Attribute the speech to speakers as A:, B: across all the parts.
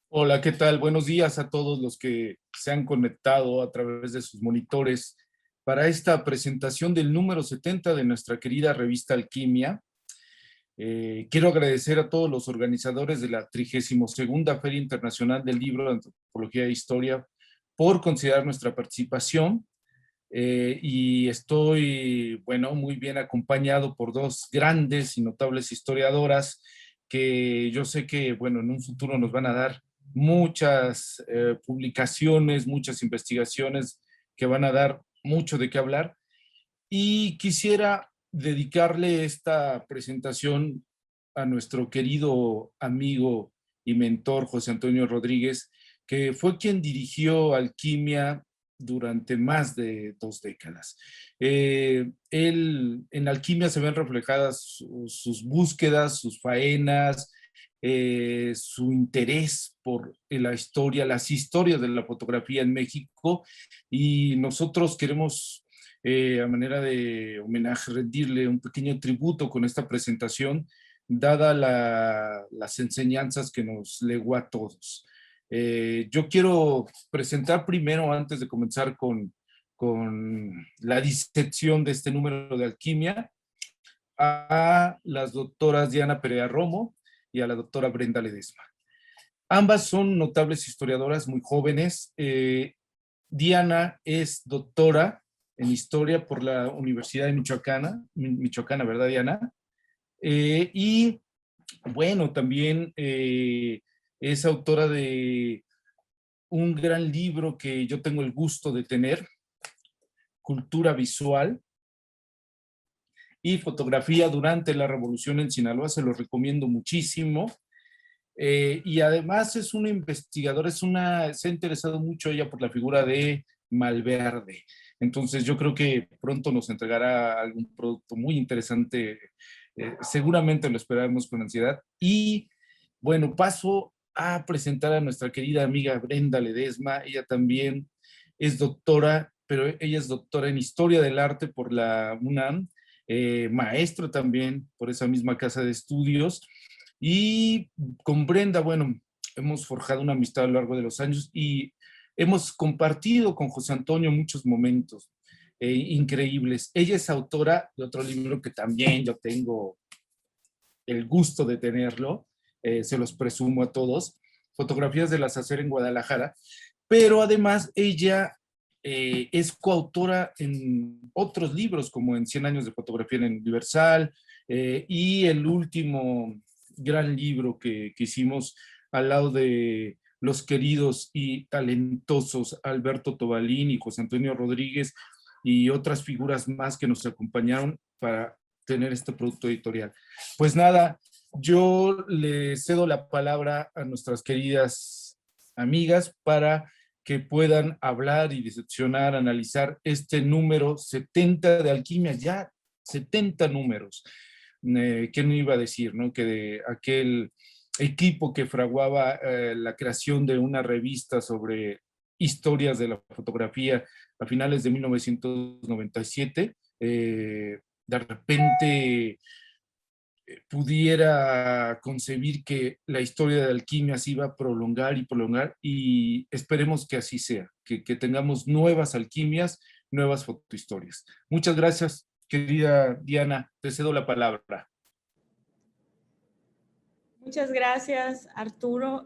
A: Hola, ¿qué tal? Buenos días a todos los que se han conectado a través de sus monitores para esta presentación del número 70 de nuestra querida revista Alquimia. Quiero agradecer a todos los organizadores de la 32ª Feria Internacional del Libro de Antropología e Historia por considerar nuestra participación. Y estoy, bueno, muy bien acompañado por dos grandes y notables historiadoras que yo sé que, bueno, en un futuro nos van a dar muchas publicaciones, muchas investigaciones que van a dar mucho de qué hablar. Y quisiera dedicarle esta presentación a nuestro querido amigo y mentor José Antonio Rodríguez, que fue quien dirigió Alquimia durante más de 2 décadas. En Alquimia se ven reflejadas sus búsquedas, sus faenas, su interés por la historia, las historias de la fotografía en México, y nosotros queremos, a manera de homenaje, rendirle un pequeño tributo con esta presentación, dada las enseñanzas que nos legó a todos. Yo quiero presentar primero, antes de comenzar con la disección de este número de Alquimia, a las doctoras Diana Perea Romo y a la doctora Brenda Ledesma. Ambas son notables historiadoras muy jóvenes. Diana es doctora en historia por la Universidad de Michoacana, ¿verdad, Diana? Y bueno, también es autora de un gran libro que yo tengo el gusto de tener, Cultura Visual y Fotografía durante la Revolución en Sinaloa. Se lo recomiendo muchísimo. Y además es una investigadora, se ha interesado mucho ella por la figura de Malverde. Entonces yo creo que pronto nos entregará algún producto muy interesante. Seguramente lo esperamos con ansiedad. Y bueno, paso a presentar a nuestra querida amiga Brenda Ledesma. Ella también es doctora, pero ella es doctora en Historia del Arte por la UNAM, maestro también por esa misma casa de estudios. Y con Brenda, bueno, hemos forjado una amistad a lo largo de los años y hemos compartido con José Antonio muchos momentos increíbles. Ella es autora de otro libro que también yo tengo el gusto de tenerlo, se los presumo a todos, Fotografías de la SACER en Guadalajara, pero además ella es coautora en otros libros, como en 100 años de fotografía en el Universal, y el último gran libro que hicimos al lado de los queridos y talentosos Alberto Tobalín y José Antonio Rodríguez y otras figuras más que nos acompañaron para tener este producto editorial. Pues nada, yo le cedo la palabra a nuestras queridas amigas para que puedan hablar y diseccionar, analizar este número 70 de Alquimia, ya 70 números. ¿Quién iba a decir, no? Que de aquel equipo que fraguaba la creación de una revista sobre historias de la fotografía a finales de 1997, de repente pudiera concebir que la historia de Alquimia se iba a prolongar y prolongar, y esperemos que así sea, que tengamos nuevas alquimias, nuevas fotohistorias. Muchas gracias, querida Diana, te cedo la palabra.
B: Muchas gracias, Arturo.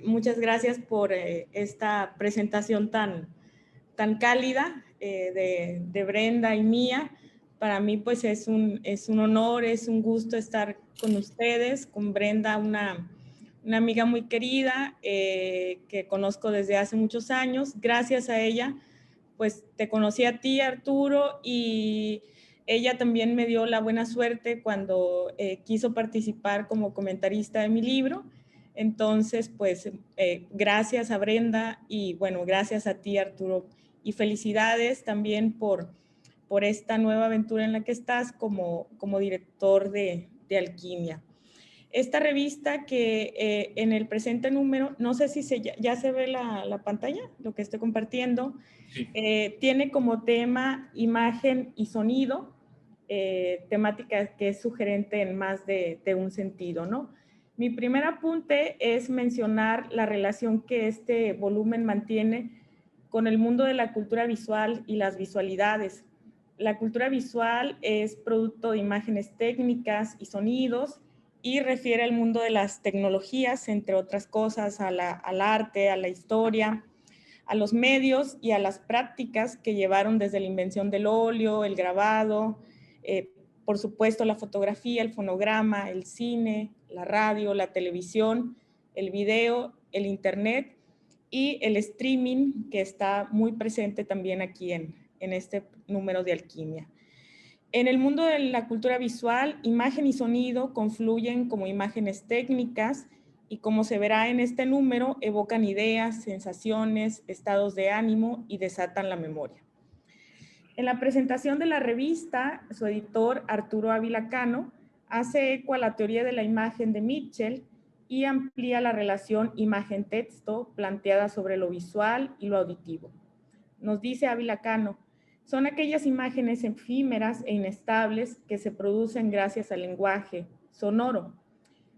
B: Muchas gracias por esta presentación tan cálida de Brenda y mía. Para mí, pues, es un honor, es un gusto estar con ustedes, con Brenda, una amiga muy querida que conozco desde hace muchos años. Gracias a ella, pues, te conocí a ti, Arturo, y ella también me dio la buena suerte cuando quiso participar como comentarista de mi libro. Entonces, pues, gracias a Brenda y, bueno, gracias a ti, Arturo. Y felicidades también por esta nueva aventura en la que estás como director de Alquimia. Esta revista que en el presente número, no sé si ya se ve la pantalla, lo que estoy compartiendo, sí. Tiene como tema imagen y sonido, temática que es sugerente en más de un sentido, ¿no? Mi primer apunte es mencionar la relación que este volumen mantiene con el mundo de la cultura visual y las visualidades. La cultura visual es producto de imágenes técnicas y sonidos y refiere al mundo de las tecnologías, entre otras cosas, al arte, a la historia, a los medios y a las prácticas que llevaron desde la invención del óleo, el grabado, por supuesto la fotografía, el fonograma, el cine, la radio, la televisión, el video, el internet y el streaming, que está muy presente también aquí en este número de Alquimia. En el mundo de la cultura visual, imagen y sonido confluyen como imágenes técnicas y, como se verá en este número, evocan ideas, sensaciones, estados de ánimo y desatan la memoria. En la presentación de la revista, su editor Arturo Ávila Cano hace eco a la teoría de la imagen de Mitchell y amplía la relación imagen-texto planteada sobre lo visual y lo auditivo. Nos dice Ávila Cano: son aquellas imágenes efímeras e inestables que se producen gracias al lenguaje sonoro.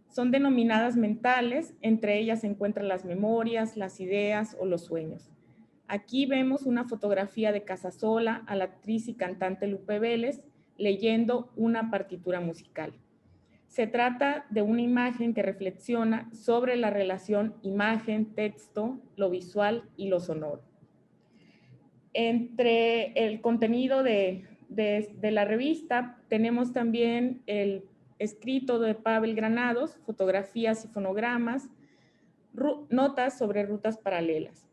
B: Son denominadas mentales, entre ellas se encuentran las memorias, las ideas o los sueños. Aquí vemos una fotografía de Casasola a la actriz y cantante Lupe Vélez leyendo una partitura musical. Se trata de una imagen que reflexiona sobre la relación imagen-texto, lo visual y lo sonoro. Entre el contenido de la revista tenemos también el escrito de Pavel Granados, fotografías y fonogramas, notas sobre rutas paralelas,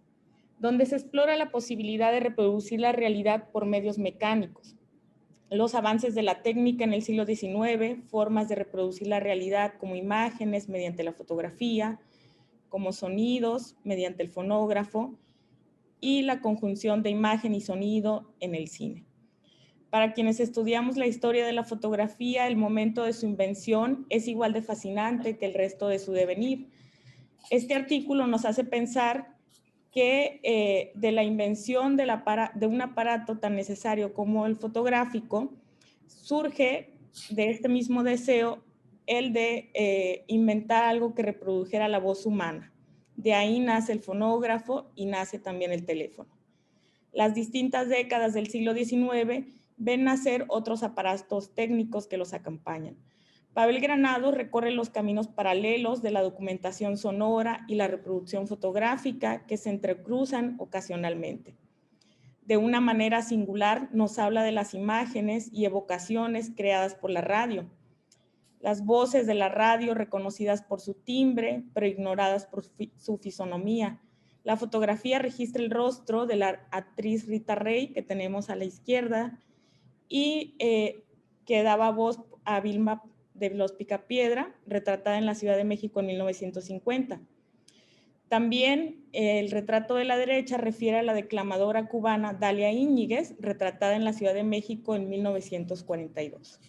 B: donde se explora la posibilidad de reproducir la realidad por medios mecánicos, los avances de la técnica en el siglo XIX, formas de reproducir la realidad como imágenes mediante la fotografía, como sonidos mediante el fonógrafo, y la conjunción de imagen y sonido en el cine. Para quienes estudiamos la historia de la fotografía, el momento de su invención es igual de fascinante que el resto de su devenir. Este artículo nos hace pensar que de la invención de un aparato tan necesario como el fotográfico, surge de este mismo deseo el de inventar algo que reprodujera la voz humana. De ahí nace el fonógrafo y nace también el teléfono. Las distintas décadas del siglo XIX ven nacer otros aparatos técnicos que los acompañan. Pavel Granados recorre los caminos paralelos de la documentación sonora y la reproducción fotográfica que se entrecruzan ocasionalmente. De una manera singular nos habla de las imágenes y evocaciones creadas por la radio. Las voces de la radio reconocidas por su timbre, pero ignoradas por su fisonomía. La fotografía registra el rostro de la actriz Rita Rey, que tenemos a la izquierda, y que daba voz a Vilma de los Picapiedra, retratada en la Ciudad de México en 1950. También el retrato de la derecha refiere a la declamadora cubana Dalia Íñiguez, retratada en la Ciudad de México en 1942.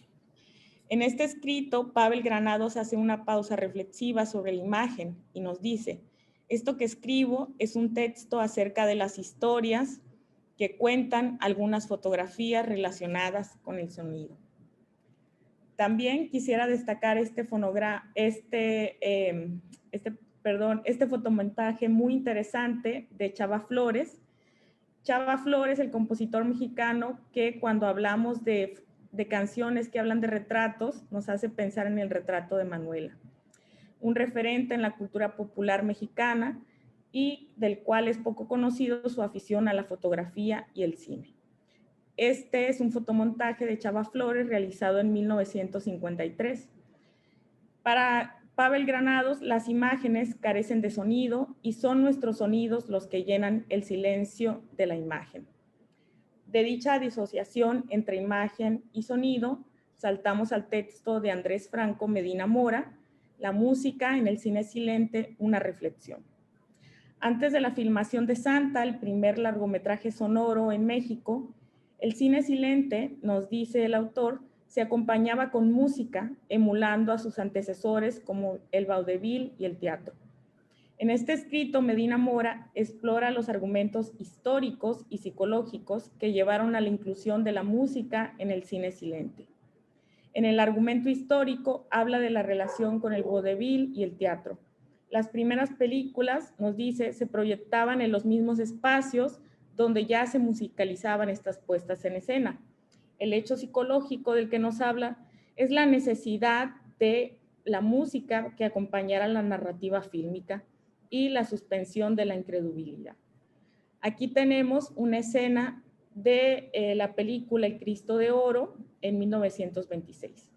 B: En este escrito, Pavel Granados hace una pausa reflexiva sobre la imagen y nos dice: esto que escribo es un texto acerca de las historias que cuentan algunas fotografías relacionadas con el sonido. También quisiera destacar este fotomontaje muy interesante de Chava Flores. Chava Flores, el compositor mexicano, que cuando hablamos de canciones que hablan de retratos, nos hace pensar en el retrato de Manuela, un referente en la cultura popular mexicana y del cual es poco conocido su afición a la fotografía y el cine. Este es un fotomontaje de Chava Flores realizado en 1953. Para Pavel Granados, las imágenes carecen de sonido y son nuestros sonidos los que llenan el silencio de la imagen. De dicha disociación entre imagen y sonido, saltamos al texto de Andrés Franco Medina Mora, La música en el cine silente, una reflexión. Antes de la filmación de Santa, el primer largometraje sonoro en México, el cine silente, nos dice el autor, se acompañaba con música, emulando a sus antecesores como el vaudeville y el teatro. En este escrito, Medina Mora explora los argumentos históricos y psicológicos que llevaron a la inclusión de la música en el cine silente. En el argumento histórico habla de la relación con el vodevil y el teatro. Las primeras películas, nos dice, se proyectaban en los mismos espacios donde ya se musicalizaban estas puestas en escena. El hecho psicológico del que nos habla es la necesidad de la música que acompañara la narrativa fílmica y la suspensión de la incredulidad. Aquí tenemos una escena de la película El Cristo de Oro en 1926.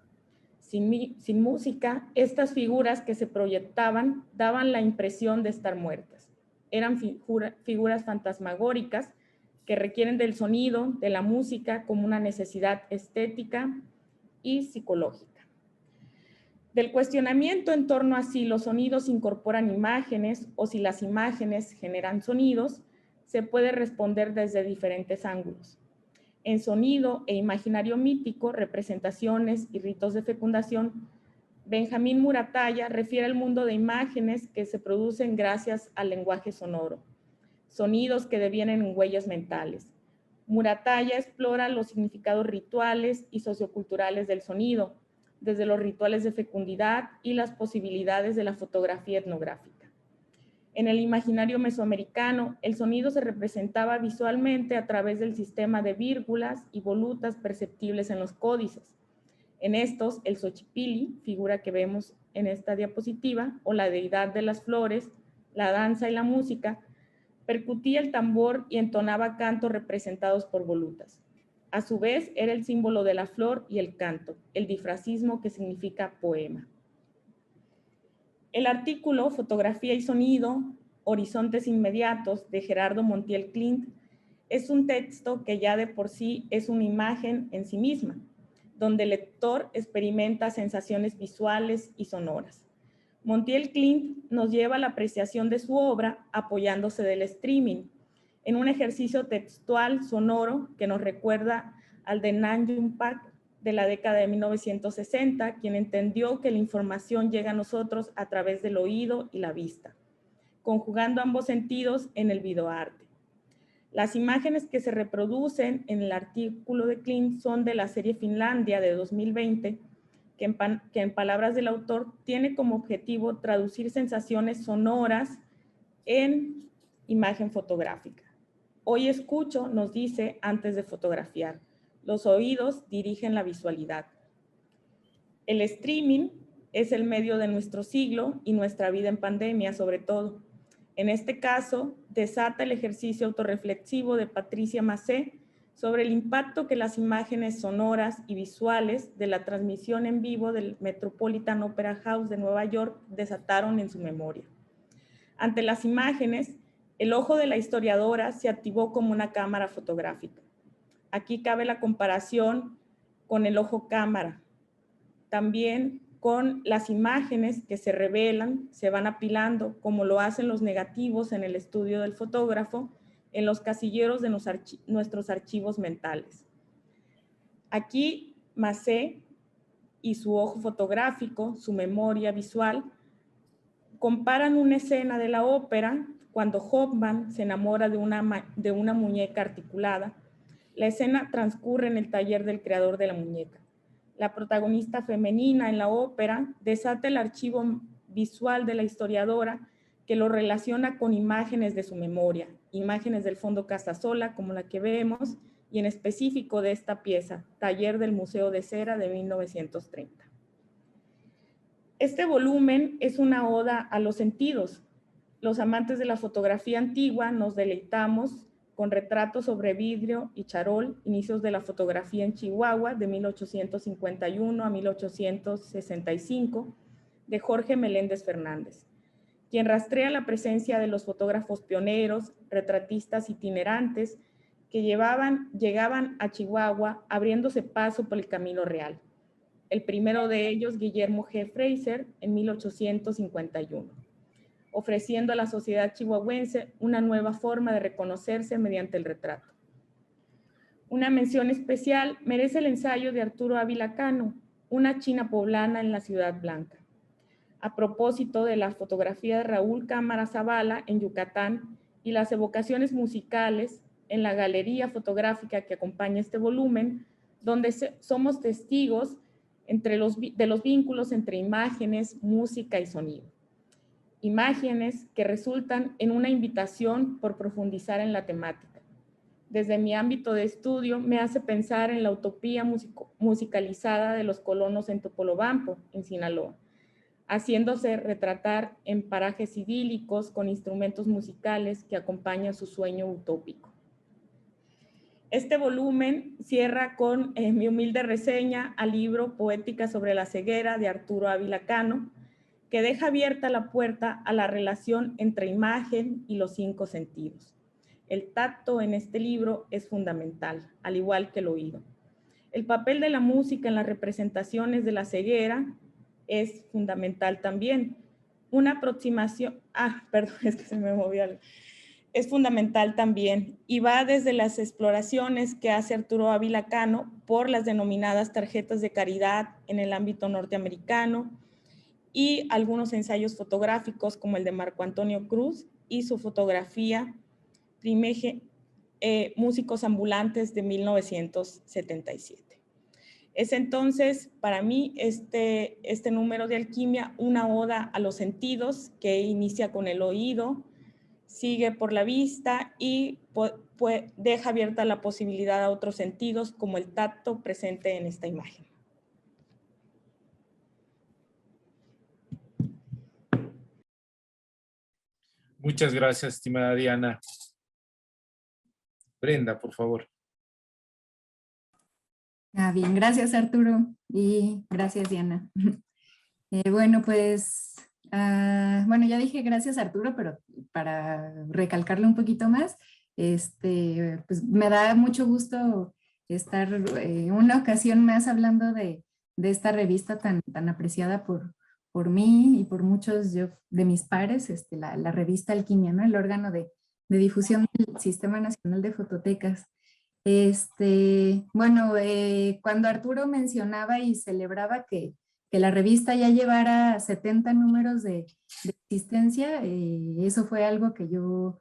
B: Sin música, estas figuras que se proyectaban daban la impresión de estar muertas. Eran figuras fantasmagóricas que requieren del sonido, de la música, como una necesidad estética y psicológica. Del cuestionamiento en torno a si los sonidos incorporan imágenes o si las imágenes generan sonidos, se puede responder desde diferentes ángulos. En sonido e imaginario mítico, representaciones y ritos de fecundación, Benjamín Muratalla refiere al mundo de imágenes que se producen gracias al lenguaje sonoro, sonidos que devienen en huellas mentales. Muratalla explora los significados rituales y socioculturales del sonido, desde los rituales de fecundidad y las posibilidades de la fotografía etnográfica. En el imaginario mesoamericano, el sonido se representaba visualmente a través del sistema de vírgulas y volutas perceptibles en los códices. En estos, el Xochipilli, figura que vemos en esta diapositiva, o la deidad de las flores, la danza y la música, percutía el tambor y entonaba cantos representados por volutas. A su vez, era el símbolo de la flor y el canto, el difracismo que significa poema. El artículo Fotografía y Sonido, Horizontes Inmediatos, de Gerardo Montiel Clint, es un texto que ya de por sí es una imagen en sí misma, donde el lector experimenta sensaciones visuales y sonoras. Montiel Clint nos lleva a la apreciación de su obra apoyándose del streaming, en un ejercicio textual sonoro que nos recuerda al de Nam June Paik de la década de 1960, quien entendió que la información llega a nosotros a través del oído y la vista, conjugando ambos sentidos en el videoarte. Las imágenes que se reproducen en el artículo de Clint son de la serie Finlandia de 2020, que en palabras del autor tiene como objetivo traducir sensaciones sonoras en imagen fotográfica. Hoy escucho, nos dice, antes de fotografiar. Los oídos dirigen la visualidad. El streaming es el medio de nuestro siglo y nuestra vida en pandemia, sobre todo. En este caso, desata el ejercicio autorreflexivo de Patricia Macé sobre el impacto que las imágenes sonoras y visuales de la transmisión en vivo del Metropolitan Opera House de Nueva York desataron en su memoria. Ante las imágenes, el ojo de la historiadora se activó como una cámara fotográfica. Aquí cabe la comparación con el ojo cámara, también con las imágenes que se revelan, se van apilando, como lo hacen los negativos en el estudio del fotógrafo, en los casilleros de nuestros archivos mentales. Aquí Macé y su ojo fotográfico, su memoria visual, comparan una escena de la ópera cuando Hoffman se enamora de una muñeca articulada. La escena transcurre en el taller del creador de la muñeca. La protagonista femenina en la ópera desata el archivo visual de la historiadora que lo relaciona con imágenes de su memoria, imágenes del fondo Casasola, como la que vemos, y en específico de esta pieza, Taller del Museo de Cera de 1930. Este volumen es una oda a los sentidos. Los amantes de la fotografía antigua nos deleitamos con retratos sobre vidrio y charol, inicios de la fotografía en Chihuahua de 1851 a 1865, de Jorge Meléndez Fernández, quien rastrea la presencia de los fotógrafos pioneros, retratistas itinerantes que llegaban a Chihuahua abriéndose paso por el camino real. El primero de ellos, Guillermo G. Fraser, en 1851. Ofreciendo a la sociedad chihuahuense una nueva forma de reconocerse mediante el retrato. Una mención especial merece el ensayo de Arturo Ávila Cano, Una China poblana en la Ciudad Blanca, a propósito de la fotografía de Raúl Cámara Zavala en Yucatán y las evocaciones musicales en la galería fotográfica que acompaña este volumen, donde somos testigos de los vínculos entre imágenes, música y sonido. Imágenes que resultan en una invitación por profundizar en la temática. Desde mi ámbito de estudio me hace pensar en la utopía musicalizada de los colonos en Topolobampo, en Sinaloa, haciéndose retratar en parajes idílicos con instrumentos musicales que acompañan su sueño utópico. Este volumen cierra con mi humilde reseña al libro Poética sobre la ceguera de Arturo Ávila Cano, que deja abierta la puerta a la relación entre imagen y los 5 sentidos. El tacto en este libro es fundamental, al igual que el oído. El papel de la música en las representaciones de la ceguera es fundamental también. Una aproximación, perdón, es que se me movió algo. Es fundamental también y va desde las exploraciones que hace Arturo Ávila Cano por las denominadas tarjetas de caridad en el ámbito norteamericano y algunos ensayos fotográficos como el de Marco Antonio Cruz y su fotografía Músicos Ambulantes de 1977. Es entonces para mí este número de Alquimia una oda a los sentidos que inicia con el oído, sigue por la vista y deja abierta la posibilidad a otros sentidos como el tacto presente en esta imagen.
A: Muchas gracias, estimada Diana. Brenda, por favor.
C: Bien, gracias Arturo y gracias Diana. Bueno, pues, bueno, ya dije gracias Arturo, pero para recalcarlo un poquito más, pues me da mucho gusto estar una ocasión más hablando de esta revista tan apreciada por mí y por muchos de mis pares, la revista Alquimia, ¿no? El órgano de difusión del Sistema Nacional de Fototecas. Bueno, cuando Arturo mencionaba y celebraba que la revista ya llevara 70 números de existencia, eso fue algo que yo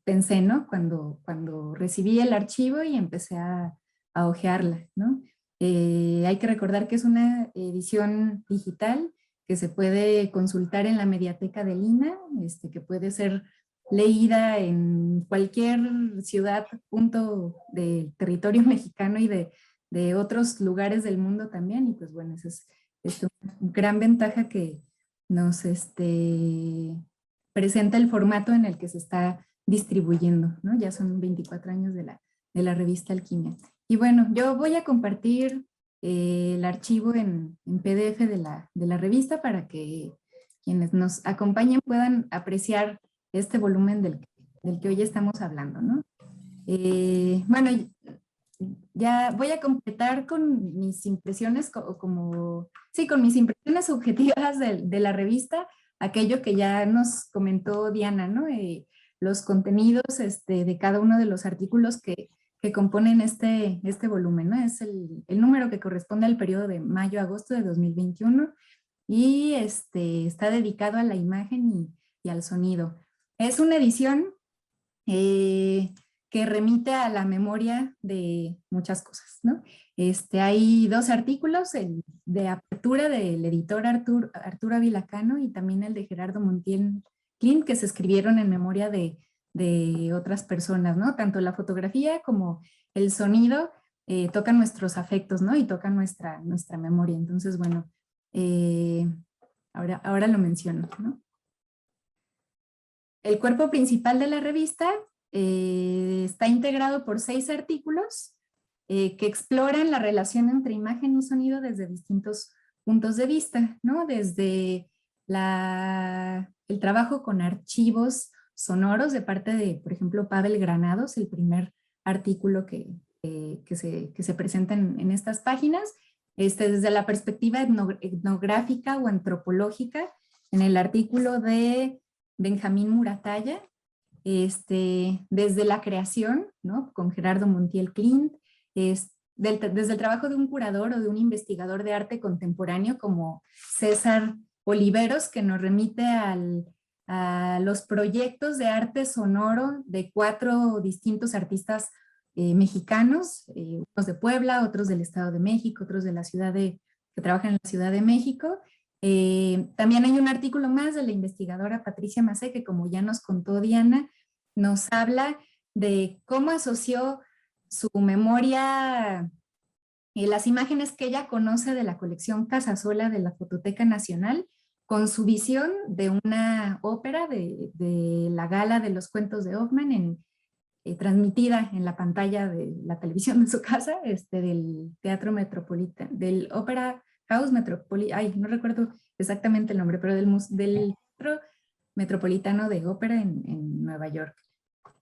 C: pensé, ¿no? Cuando recibí el archivo y empecé a hojearla, ¿no? Hay que recordar que es una edición digital que se puede consultar en la mediateca del INAH, que puede ser leída en cualquier ciudad, punto del territorio mexicano y de otros lugares del mundo también. Y pues bueno, esa es una gran ventaja que nos presenta el formato en el que se está distribuyendo, ¿no? Ya son 24 años de la revista Alquimia. Y bueno, yo voy a compartir el archivo en PDF de la revista para que quienes nos acompañen puedan apreciar este volumen del que hoy estamos hablando, ¿no? Bueno, ya voy a completar con mis impresiones, con mis impresiones subjetivas de la revista, aquello que ya nos comentó Diana, ¿no? Los contenidos de cada uno de los artículos que componen este volumen, ¿no? Es el número que corresponde al periodo de mayo-agosto de 2021 y está dedicado a la imagen y al sonido. Es una edición que remite a la memoria de muchas cosas, ¿no? Hay 2 artículos, el de apertura del editor Arturo Ávila Cano y también el de Gerardo Montiel Clint, que se escribieron en memoria de otras personas, ¿no? Tanto la fotografía como el sonido tocan nuestros afectos, ¿no? Y tocan nuestra memoria. Entonces, bueno, ahora lo menciono, ¿no? El cuerpo principal de la revista está integrado por 6 artículos que exploran la relación entre imagen y sonido desde distintos puntos de vista, ¿no? Desde el trabajo con archivos sonoros de parte de, por ejemplo, Pavel Granados, el primer artículo que se presenta en estas páginas, desde la perspectiva etnográfica o antropológica, en el artículo de Benjamín Muratalla, desde la creación, ¿no? Con Gerardo Montiel Clint, desde el trabajo de un curador o de un investigador de arte contemporáneo como César Oliveros, que nos remite a los proyectos de arte sonoro de 4 distintos artistas mexicanos, unos de Puebla, otros del Estado de México, otros de la Ciudad de que trabaja en la Ciudad de México. También hay un artículo más de la investigadora Patricia Macé, que como ya nos contó Diana, nos habla de cómo asoció su memoria, las imágenes que ella conoce de la colección Casasola de la Fototeca Nacional, con su visión de una ópera de la Gala de los Cuentos de Hoffmann, transmitida en la pantalla de la televisión de su casa, del Teatro Metropolitano, del Opera House Metropolitano, no recuerdo exactamente el nombre, pero del Teatro Metropolitano de Ópera en Nueva York.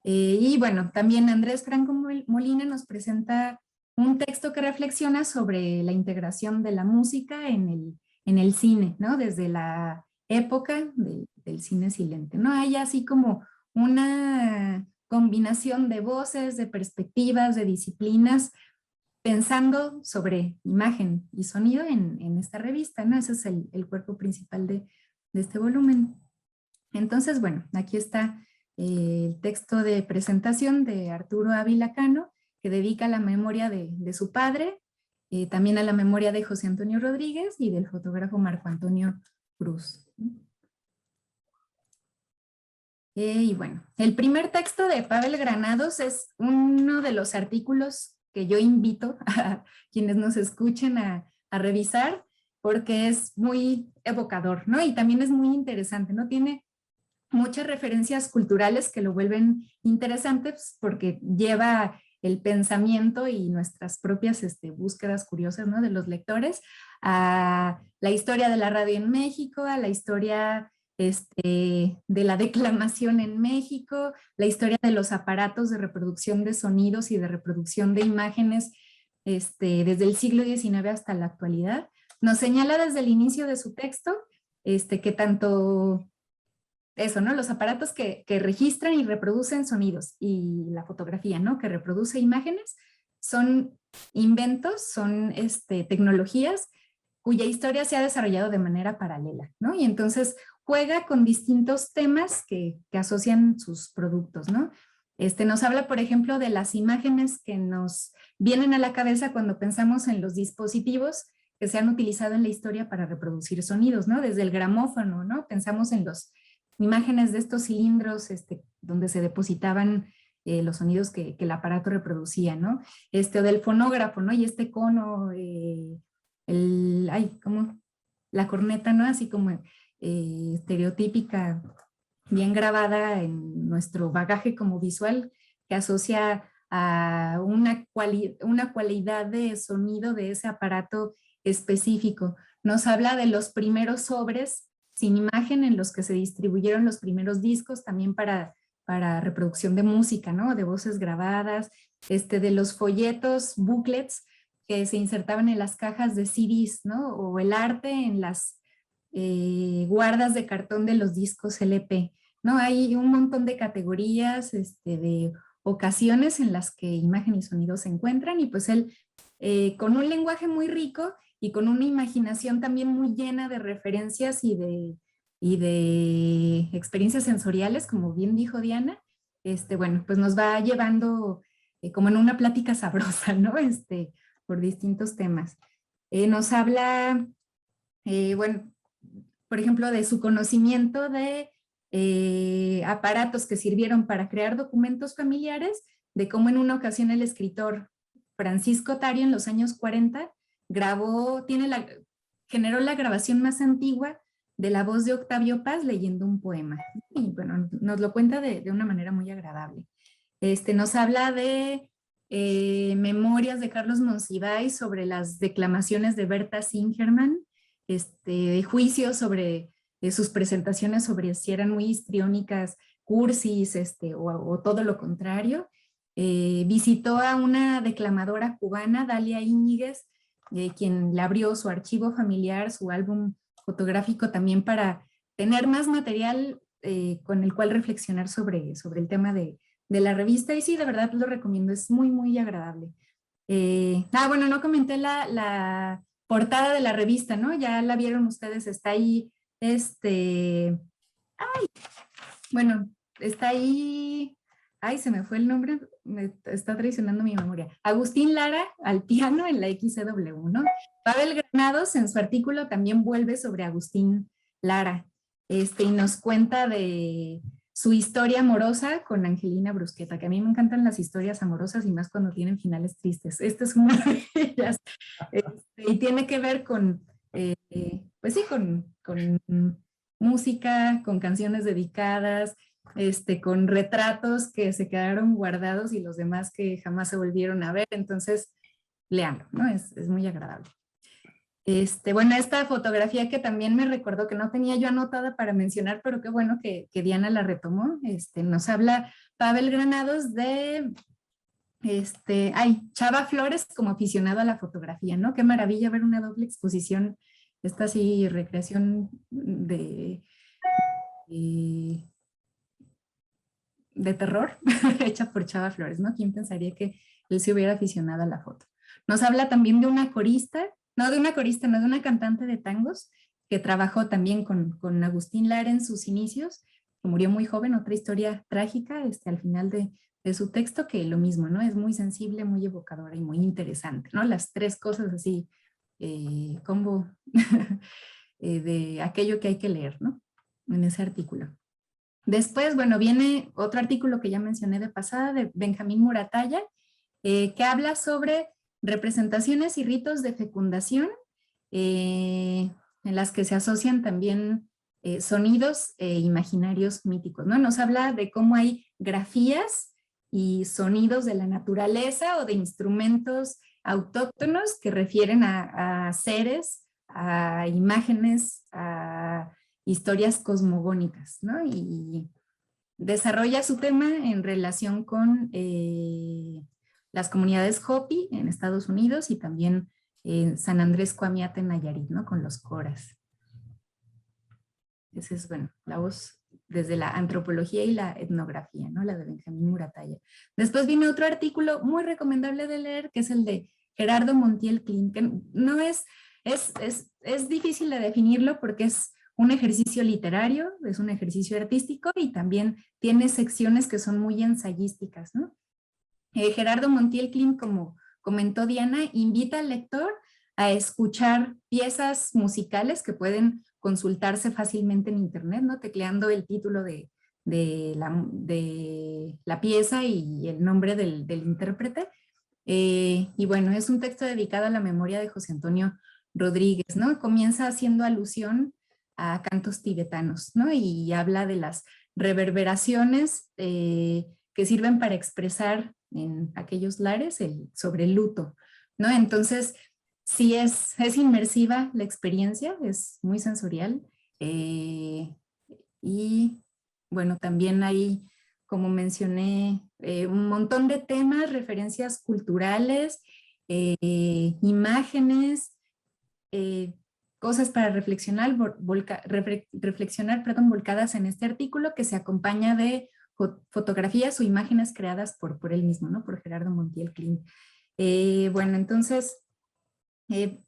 C: Y bueno, también Andrés Franco Molina nos presenta un texto que reflexiona sobre la integración de la música en el cine, ¿no? Desde la época del cine silente, ¿no? Hay así como una combinación de voces, de perspectivas, de disciplinas, pensando sobre imagen y sonido en esta revista, ¿no? Ese es el cuerpo principal de este volumen. Entonces, bueno, aquí está el texto de presentación de Arturo Ávila Cano, que dedica a la memoria de su padre, también a la memoria de José Antonio Rodríguez y del fotógrafo Marco Antonio Cruz. Y bueno, el primer texto de Pavel Granados es uno de los artículos que yo invito a quienes nos escuchen a revisar, porque es muy evocador, ¿no? Y también es muy interesante, ¿no? Tiene muchas referencias culturales que lo vuelven interesantes porque lleva el pensamiento y nuestras propias búsquedas curiosas, ¿no? De los lectores a la historia de la radio en México, a la historia de la declamación en México, la historia de los aparatos de reproducción de sonidos y de reproducción de imágenes desde el siglo XIX hasta la actualidad. Nos señala desde el inicio de su texto que tanto eso, ¿no? Los aparatos que registran y reproducen sonidos y la fotografía, ¿no? Que reproduce imágenes, son inventos, son tecnologías cuya historia se ha desarrollado de manera paralela, ¿no? Y entonces juega con distintos temas que asocian sus productos, ¿no? Nos habla, por ejemplo, de las imágenes que nos vienen a la cabeza cuando pensamos en los dispositivos que se han utilizado en la historia para reproducir sonidos, ¿no? Desde el gramófono, ¿no? Pensamos en las imágenes de estos cilindros donde se depositaban los sonidos que el aparato reproducía, ¿no? O del fonógrafo, ¿no? Y este cono, como la corneta, ¿no? Así como estereotípica, bien grabada en nuestro bagaje como visual, que asocia a una cualidad de sonido de ese aparato específico. Nos habla de los primeros sobres sin imagen en los que se distribuyeron los primeros discos, también para reproducción de música, ¿no? De voces grabadas, de los folletos, booklets, que se insertaban en las cajas de CDs, ¿no? O el arte en las guardas de cartón de los discos LP, ¿no? Hay un montón de categorías, de ocasiones en las que imagen y sonido se encuentran, y pues él, con un lenguaje muy rico y con una imaginación también muy llena de referencias y de experiencias sensoriales, como bien dijo Diana, bueno, pues nos va llevando como en una plática sabrosa, ¿no? Por distintos temas. Nos habla, bueno, por ejemplo, de su conocimiento de aparatos que sirvieron para crear documentos familiares, de cómo en una ocasión el escritor Francisco Tario en los años 40 generó la grabación más antigua de la voz de Octavio Paz leyendo un poema. Y bueno, nos lo cuenta de una manera muy agradable. Nos habla de memorias de Carlos Monsiváis sobre las declamaciones de Berta Singerman, de juicios sobre sus presentaciones, sobre si eran muy histriónicas, cursis, o todo lo contrario. Visitó a una declamadora cubana, Dalia Íñiguez, quien le abrió su archivo familiar, su álbum fotográfico, también para tener más material con el cual reflexionar sobre el tema de la revista. Y sí, de verdad lo recomiendo, es muy, muy agradable. Bueno, no comenté la portada de la revista, ¿no? Ya la vieron ustedes, está ahí, bueno, está ahí, se me fue el nombre, me está traicionando mi memoria. Agustín Lara al piano en la XCW, ¿no? Pavel Granados en su artículo también vuelve sobre Agustín Lara, y nos cuenta de su historia amorosa con Angelina Brusqueta, que a mí me encantan las historias amorosas y más cuando tienen finales tristes. Esta es una de ellas. Y tiene que ver con, pues sí, con música, con canciones dedicadas, con retratos que se quedaron guardados y los demás que jamás se volvieron a ver. Entonces, léanlo, ¿no? Es muy agradable. Bueno, esta fotografía que también me recordó, que no tenía yo anotada para mencionar, pero qué bueno que Diana la retomó. Nos habla Pavel Granados de Chava Flores como aficionado a la fotografía, ¿no? Qué maravilla ver una doble exposición, esta sí, recreación de terror hecha por Chava Flores, ¿no? ¿Quién pensaría que él se hubiera aficionado a la foto? Nos habla también de una corista, no de una cantante de tangos que trabajó también con Agustín Lara en sus inicios, que murió muy joven, otra historia trágica al final de su texto, que lo mismo, ¿no? Es muy sensible, muy evocadora y muy interesante, ¿no? Las tres cosas así, combo de aquello que hay que leer, ¿no? En ese artículo. Después, bueno, viene otro artículo que ya mencioné de pasada, de Benjamín Muratalla, que habla sobre representaciones y ritos de fecundación, en las que se asocian también sonidos e imaginarios míticos, ¿no? Nos habla de cómo hay grafías y sonidos de la naturaleza o de instrumentos autóctonos que refieren a seres, a imágenes, a historias cosmogónicas, ¿no? Y desarrolla su tema en relación con las comunidades Hopi en Estados Unidos y también San Andrés Coamiata en Nayarit, ¿no? Con los coras. Esa es, bueno, la voz desde la antropología y la etnografía, ¿no? La de Benjamín Muratalla. Después viene otro artículo muy recomendable de leer, que es el de Gerardo Montiel Klein, que no es difícil de definirlo porque es un ejercicio literario, es un ejercicio artístico y también tiene secciones que son muy ensayísticas, ¿no? Gerardo Montiel Klein, como comentó Diana, invita al lector a escuchar piezas musicales que pueden consultarse fácilmente en internet, ¿no? Tecleando el título de la pieza y el nombre del intérprete. Y bueno, es un texto dedicado a la memoria de José Antonio Rodríguez, ¿no? Comienza haciendo alusión a cantos tibetanos, ¿no? Y habla de las reverberaciones que sirven para expresar en aquellos lares sobre el luto, ¿no? Entonces, sí es inmersiva la experiencia, es muy sensorial. Y bueno, también hay, como mencioné, un montón de temas, referencias culturales, imágenes, cosas para reflexionar, volcadas en este artículo, que se acompaña de fotografías o imágenes creadas por él mismo, ¿no? Por Gerardo Montiel Klein. Bueno, entonces,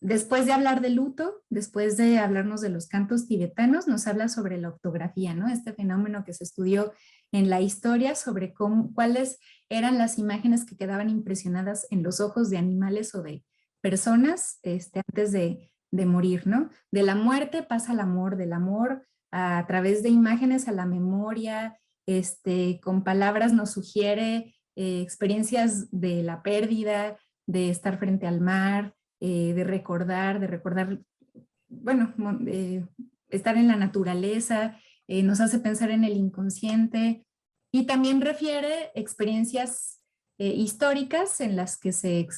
C: después de hablar de luto, después de hablarnos de los cantos tibetanos, nos habla sobre la octografía, ¿no? Este fenómeno que se estudió en la historia sobre cuáles eran las imágenes que quedaban impresionadas en los ojos de animales o de personas antes de morir, ¿no? De la muerte pasa al amor, del amor a través de imágenes a la memoria, con palabras nos sugiere experiencias de la pérdida, de estar frente al mar, de recordar, bueno, estar en la naturaleza, nos hace pensar en el inconsciente y también refiere experiencias históricas en las que se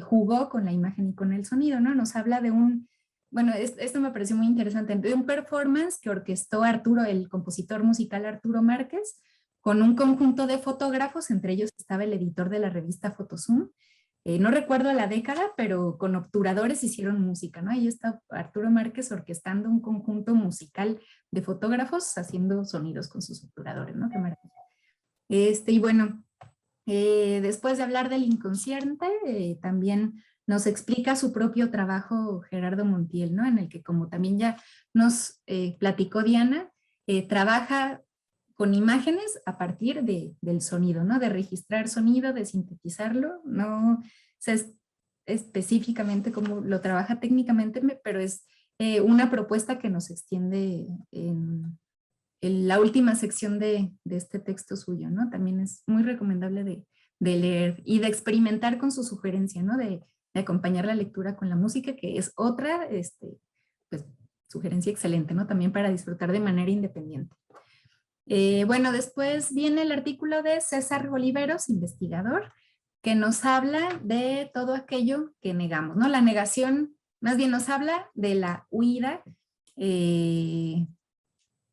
C: jugó con la imagen y con el sonido, ¿no? Nos habla de bueno, esto me pareció muy interesante, de un performance que orquestó el compositor musical Arturo Márquez, con un conjunto de fotógrafos, entre ellos estaba el editor de la revista Fotozoom. No recuerdo la década, pero con obturadores hicieron música, ¿no? Ahí está Arturo Márquez orquestando un conjunto musical de fotógrafos haciendo sonidos con sus obturadores, ¿no? Qué maravilla. Y bueno, después de hablar del inconsciente, también nos explica su propio trabajo Gerardo Montiel, ¿no? En el que, como también ya nos platicó Diana, trabaja con imágenes a partir del sonido, ¿no? De registrar sonido, de sintetizarlo, ¿no? O sea, específicamente cómo lo trabaja técnicamente, pero es una propuesta que nos extiende en la última sección de este texto suyo, ¿no? También es muy recomendable de leer y de experimentar con su sugerencia, ¿no? De acompañar la lectura con la música, que es otra pues, sugerencia excelente, ¿no? También para disfrutar de manera independiente. Bueno, después viene el artículo de César Oliveros, investigador, que nos habla de todo aquello que negamos, ¿no? La negación, más bien nos habla de la huida de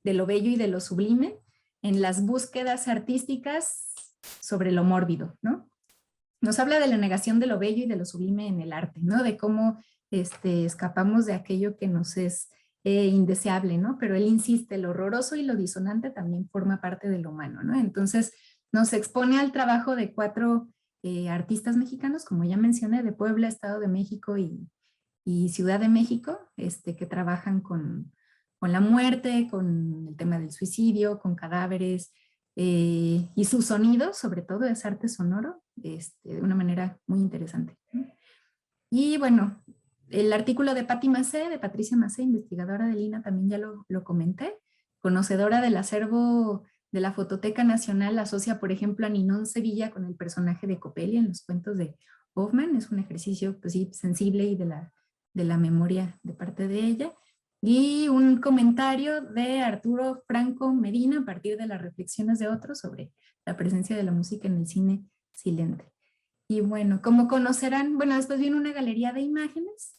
C: lo bello y de lo sublime en las búsquedas artísticas sobre lo mórbido, ¿no? Nos habla de la negación de lo bello y de lo sublime en el arte, ¿no? De cómo escapamos de aquello que nos es indeseable, ¿no? Pero él insiste, lo horroroso y lo disonante también forma parte de lo humano, ¿no? Entonces nos expone al trabajo de 4 artistas mexicanos, como ya mencioné, de Puebla, Estado de México y Ciudad de México, que trabajan con la muerte, con el tema del suicidio, con cadáveres, y su sonido, sobre todo, es arte sonoro, de una manera muy interesante. Y bueno, el artículo de Patti Macé, de Patricia Macé, investigadora del INAH, también ya lo comenté, conocedora del acervo de la Fototeca Nacional, asocia, por ejemplo, a Ninón Sevilla con el personaje de Coppelia en los cuentos de Hoffmann. Es un ejercicio, pues sí, sensible y de la memoria de parte de ella. Y un comentario de Arturo Franco Medina a partir de las reflexiones de otros sobre la presencia de la música en el cine silente. Y bueno, como conocerán, bueno, después viene una galería de imágenes.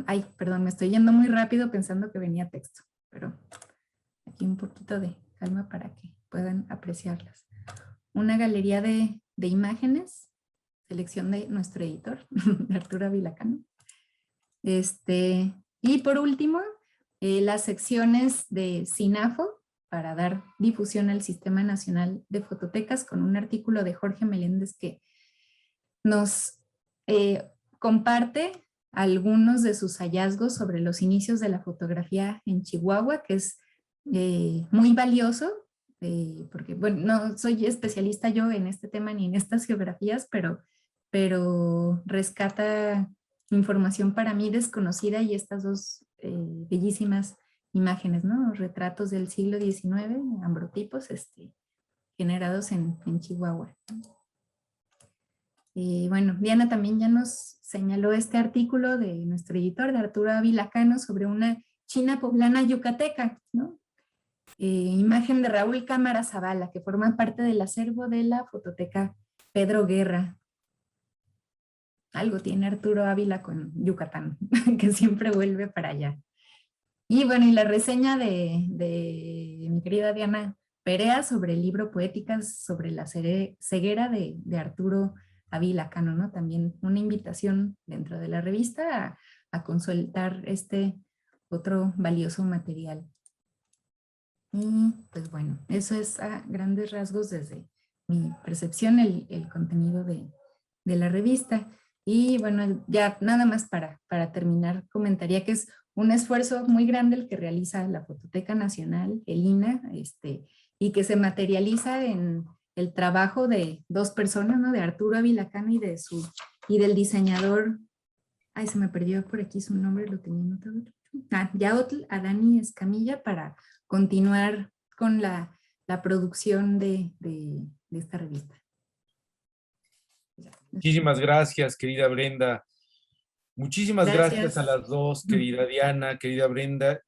C: Ay, perdón, me estoy yendo muy rápido pensando que venía texto, pero aquí un poquito de calma para que puedan apreciarlas. Una galería de imágenes, selección de nuestro editor, Arturo Ávila Cano. Y por último, las secciones de SINAFO para dar difusión al Sistema Nacional de Fototecas, con un artículo de Jorge Meléndez que nos comparte algunos de sus hallazgos sobre los inicios de la fotografía en Chihuahua, que es muy valioso, porque bueno, no soy especialista yo en este tema ni en estas geografías, pero rescata información para mí desconocida, y estas 2 bellísimas imágenes, ¿no? Retratos del siglo XIX, ambrotipos, generados en Chihuahua. Bueno, Diana también ya nos señaló este artículo de nuestro editor, de Arturo Ávila Cano, sobre una china poblana yucateca, ¿no? Imagen de Raúl Cámara Zavala, que forma parte del acervo de la Fototeca Pedro Guerra. Algo tiene Arturo Ávila con Yucatán, que siempre vuelve para allá. Y bueno, y la reseña de mi querida Diana Perea sobre el libro Poéticas sobre la ceguera de Arturo Ávila Cano, ¿no? También una invitación dentro de la revista a consultar este otro valioso material. Y pues bueno, eso es a grandes rasgos desde mi percepción el contenido de la revista. Y bueno, ya nada más para terminar, comentaría que es un esfuerzo muy grande el que realiza la Fototeca Nacional, el INAH, y que se materializa en el trabajo de 2 personas, ¿no? De Arturo Ávila Cano y del diseñador, ay, se me perdió por aquí su nombre, lo tenía anotado. Yaotl Adani Escamilla, para continuar con la producción de esta revista.
A: Muchísimas gracias, querida Brenda. Muchísimas gracias a las 2, querida Diana, querida Brenda.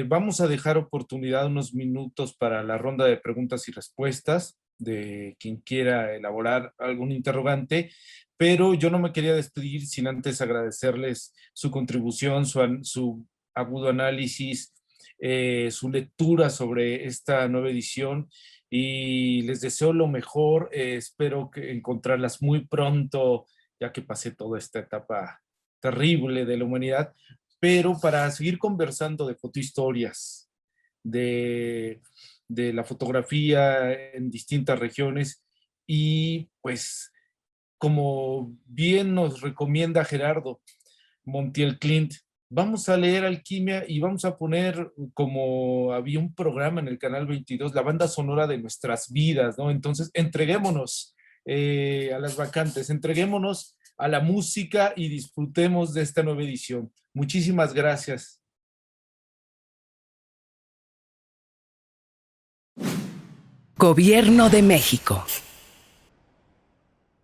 A: Vamos a dejar oportunidad unos minutos para la ronda de preguntas y respuestas de quien quiera elaborar algún interrogante, pero yo no me quería despedir sin antes agradecerles su contribución, su agudo análisis, su lectura sobre esta nueva edición, y les deseo lo mejor. Espero encontrarlas muy pronto, ya que pasé toda esta etapa terrible de la humanidad, pero para seguir conversando de fotohistorias, de la fotografía en distintas regiones. Y pues, como bien nos recomienda Gerardo Montiel Clint, vamos a leer Alquimia y vamos a poner, como había un programa en el canal 22, la banda sonora de nuestras vidas, ¿no? Entonces, entreguémonos a las vacantes. Entreguémonos a la música y disfrutemos de esta nueva edición. Muchísimas gracias.
D: Gobierno de México.